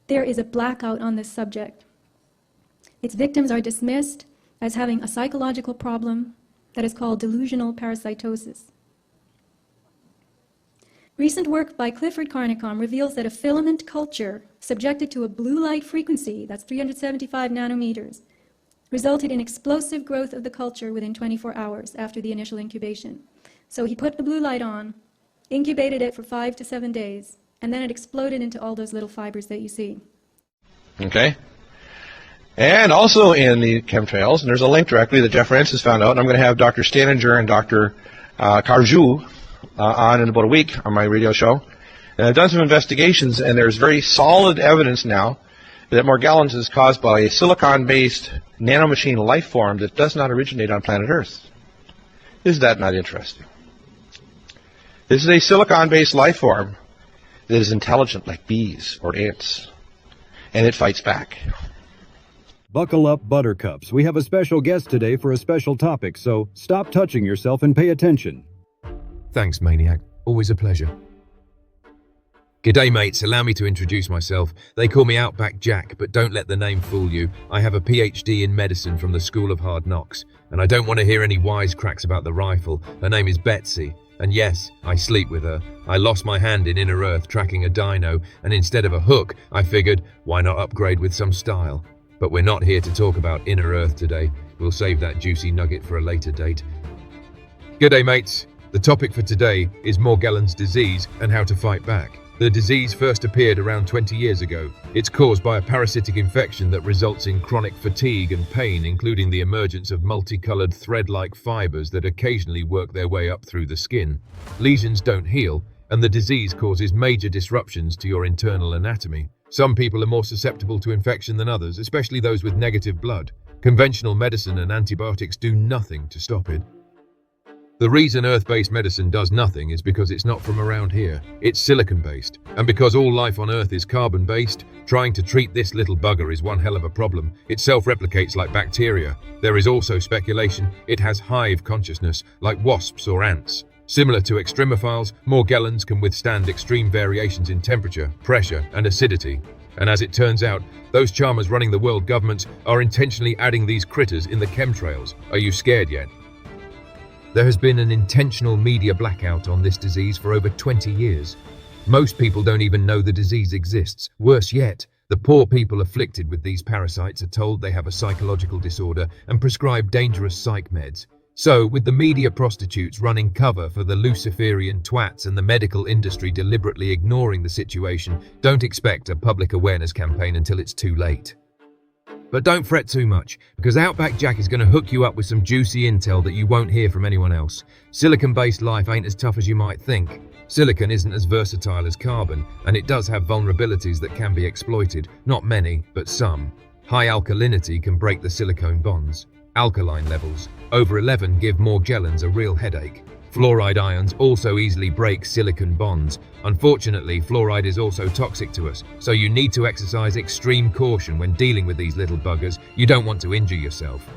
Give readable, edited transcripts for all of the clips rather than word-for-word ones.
there is a blackout on this subject. Its victims are dismissed as having a psychological problem that is called delusional parasitosis. Recent work by Clifford Carnicom reveals that a filament culture subjected to a blue light frequency, that's 375 nanometers, resulted in explosive growth of the culture within 24 hours after the initial incubation. So he put the blue light on, incubated it for 5 to 7 days, and then it exploded into all those little fibers that you see. Okay. And also in the chemtrails, and there's a link directly that Jeff Rentz has found out, and I'm going to have Dr. Staninger and Dr. Carjou on in about a week on my radio show. And I've done some investigations, and there's very solid evidence now that Morgellons is caused by a silicon-based nanomachine life form that does not originate on planet Earth. Is that not interesting? This is a silicon-based life form that is intelligent like bees or ants, and it fights back. Buckle up, buttercups. We have a special guest today for a special topic, so stop touching yourself and pay attention. Thanks, Maniac. Always a pleasure. G'day, mates. Allow me to introduce myself. They call me Outback Jack, but don't let the name fool you. I have a PhD in medicine from the School of Hard Knocks, and I don't want to hear any wisecracks about the rifle. Her name is Betsy, and yes, I sleep with her. I lost my hand in Inner Earth tracking a dino, and instead of a hook, I figured, why not upgrade with some style? But we're not here to talk about Inner Earth today. We'll save that juicy nugget for a later date. G'day, mates. The topic for today is Morgellons disease and how to fight back. The disease first appeared around 20 years ago. It's caused by a parasitic infection that results in chronic fatigue and pain, including the emergence of multicolored thread-like fibers that occasionally work their way up through the skin. Lesions don't heal, and the disease causes major disruptions to your internal anatomy. Some people are more susceptible to infection than others, especially those with negative blood. Conventional medicine and antibiotics do nothing to stop it. The reason Earth-based medicine does nothing is because it's not from around here. It's silicon-based. And because all life on Earth is carbon-based, trying to treat this little bugger is one hell of a problem. It self-replicates like bacteria. There is also speculation it has hive consciousness, like wasps or ants. Similar to extremophiles, Morgellons can withstand extreme variations in temperature, pressure, and acidity. And as it turns out, those charmers running the world governments are intentionally adding these critters in the chemtrails. Are you scared yet? There has been an intentional media blackout on this disease for over 20 years. Most people don't even know the disease exists. Worse yet, the poor people afflicted with these parasites are told they have a psychological disorder and prescribed dangerous psych meds. So, with the media prostitutes running cover for the Luciferian twats and the medical industry deliberately ignoring the situation, don't expect a public awareness campaign until it's too late. But don't fret too much, because Outback Jack is going to hook you up with some juicy intel that you won't hear from anyone else. Silicon-based life ain't as tough as you might think. Silicon isn't as versatile as carbon, and it does have vulnerabilities that can be exploited. Not many, but some. High alkalinity can break the silicone bonds. Alkaline levels, over 11, give Morgellons a real headache. Fluoride ions also easily break silicon bonds. Unfortunately, fluoride is also toxic to us, so you need to exercise extreme caution when dealing with these little buggers. You don't want to injure yourself.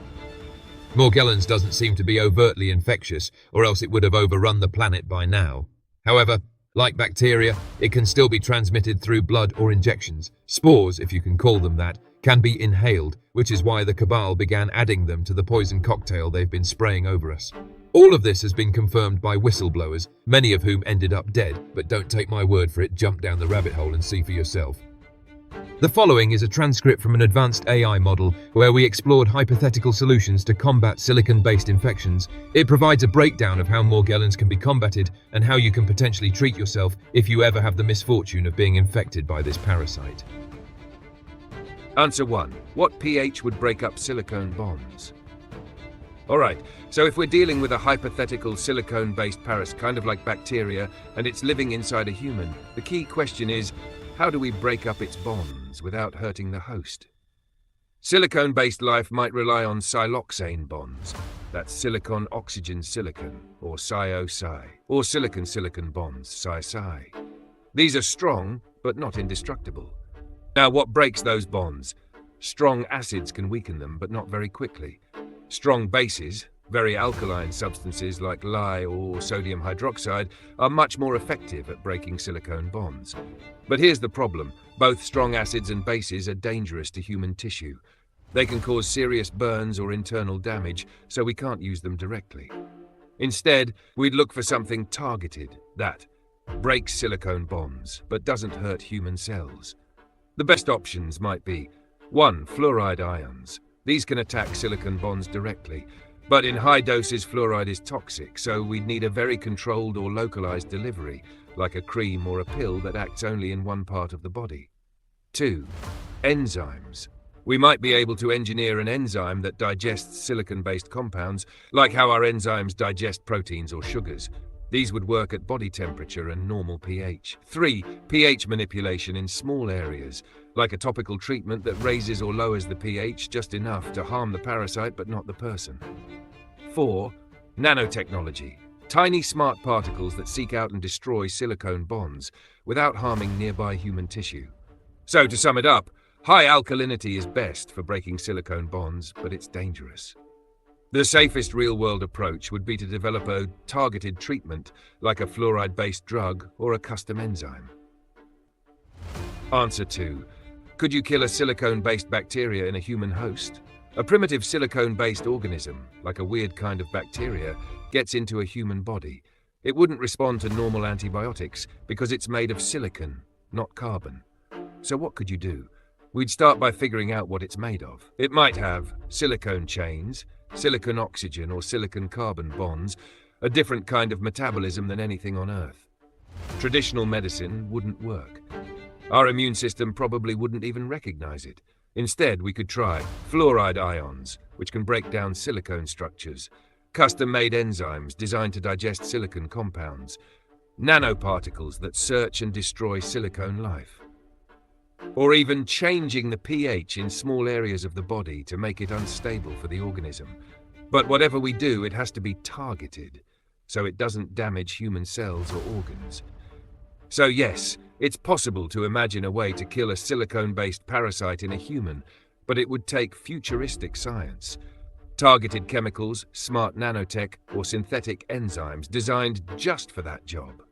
Morgellons doesn't seem to be overtly infectious, or else it would have overrun the planet by now. However, like bacteria, it can still be transmitted through blood or injections. Spores, if you can call them that, can be inhaled, which is why the cabal began adding them to the poison cocktail they've been spraying over us. All of this has been confirmed by whistleblowers, many of whom ended up dead, but don't take my word for it, jump down the rabbit hole and see for yourself. The following is a transcript from an advanced AI model where we explored hypothetical solutions to combat silicon-based infections. It provides a breakdown of how Morgellons can be combated and how you can potentially treat yourself if you ever have the misfortune of being infected by this parasite. Answer 1. What pH would break up silicone bonds? Alright, so if we're dealing with a hypothetical silicone-based parasite, kind of like bacteria, and it's living inside a human, the key question is, how do we break up its bonds without hurting the host? Silicone-based life might rely on siloxane bonds, that's silicon-oxygen-silicon, or Si-O-Si, or silicon-silicon bonds, Si-Si. These are strong, but not indestructible. Now, what breaks those bonds? Strong acids can weaken them, but not very quickly. Strong bases, Very alkaline substances like lye or sodium hydroxide are much more effective at breaking silicone bonds. But here's the problem. Both strong acids and bases are dangerous to human tissue. They can cause serious burns or internal damage, so we can't use them directly. Instead, we'd look for something targeted that breaks silicone bonds but doesn't hurt human cells. The best options might be 1. Fluoride ions. These can attack silicon bonds directly, but in high doses fluoride is toxic, so we'd need a very controlled or localized delivery, like a cream or a pill that acts only in one part of the body. 2. Enzymes. We might be able to engineer an enzyme that digests silicon-based compounds, like how our enzymes digest proteins or sugars. These would work at body temperature and normal pH. 3. pH manipulation in small areas, like a topical treatment that raises or lowers the pH just enough to harm the parasite but not the person. 4. Nanotechnology. Tiny smart particles that seek out and destroy silicone bonds without harming nearby human tissue. So to sum it up, high alkalinity is best for breaking silicone bonds, but it's dangerous. The safest real-world approach would be to develop a targeted treatment, like a fluoride-based drug or a custom enzyme. Answer 2. Could you kill a silicone-based bacteria in a human host? A primitive silicone-based organism, like a weird kind of bacteria, gets into a human body. It wouldn't respond to normal antibiotics because it's made of silicon, not carbon. So what could you do? We'd start by figuring out what it's made of. It might have silicone chains, silicon oxygen or silicon carbon bonds, a different kind of metabolism than anything on Earth. Traditional medicine wouldn't work. Our immune system probably wouldn't even recognize it. Instead, we could try fluoride ions, which can break down silicone structures, custom-made enzymes designed to digest silicon compounds, nanoparticles that search and destroy silicone life, or even changing the pH in small areas of the body to make it unstable for the organism. But whatever we do, it has to be targeted, so it doesn't damage human cells or organs. So yes, it's possible to imagine a way to kill a silicone-based parasite in a human, but it would take futuristic science. Targeted chemicals, smart nanotech, or synthetic enzymes designed just for that job.